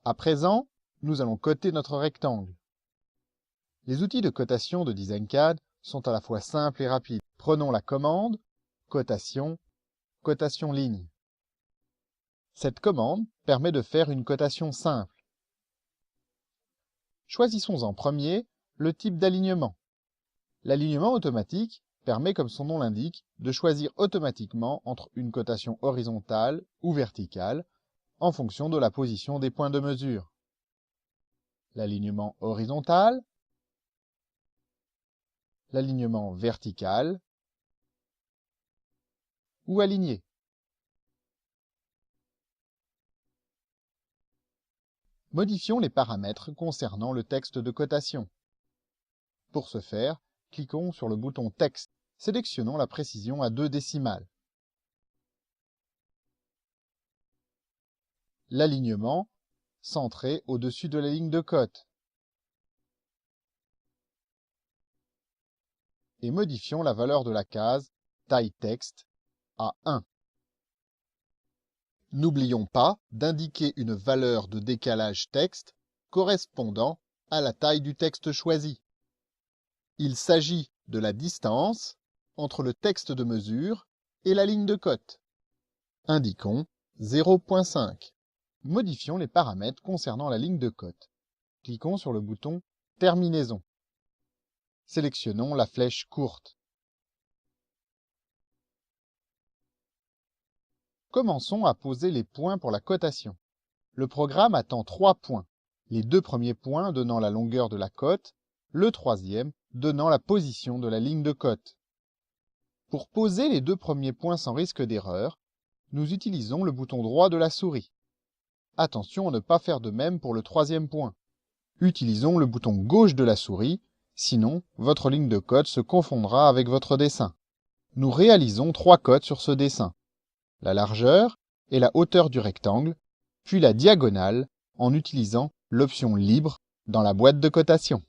À présent, nous allons coter notre rectangle. Les outils de cotation de DesignCAD sont à la fois simples et rapides. Prenons la commande cotation, cotation ligne. Cette commande permet de faire une cotation simple. Choisissons en premier le type d'alignement. L'alignement automatique permet, comme son nom l'indique, de choisir automatiquement entre une cotation horizontale ou verticale en fonction de la position des points de mesure. L'alignement horizontal, l'alignement vertical ou aligné. Modifions les paramètres concernant le texte de cotation. Pour ce faire, cliquons sur le bouton Texte. Sélectionnons la précision à 2 décimales. L'alignement centré au-dessus de la ligne de cote. Et modifions la valeur de la case Taille texte à 1. N'oublions pas d'indiquer une valeur de décalage texte correspondant à la taille du texte choisi. Il s'agit de la distance entre le texte de mesure et la ligne de cote. Indiquons 0.5. Modifions les paramètres concernant la ligne de cote. Cliquons sur le bouton Terminaison. Sélectionnons la flèche courte. Commençons à poser les points pour la cotation. Le programme attend 3 points, les 2 premiers points donnant la longueur de la cote, le troisième donnant la position de la ligne de cote. Pour poser les 2 premiers points sans risque d'erreur, nous utilisons le bouton droit de la souris. Attention à ne pas faire de même pour le troisième point. Utilisons le bouton gauche de la souris, sinon votre ligne de cote se confondra avec votre dessin. Nous réalisons 3 cotes sur ce dessin: la largeur et la hauteur du rectangle, puis la diagonale en utilisant l'option libre dans la boîte de cotation.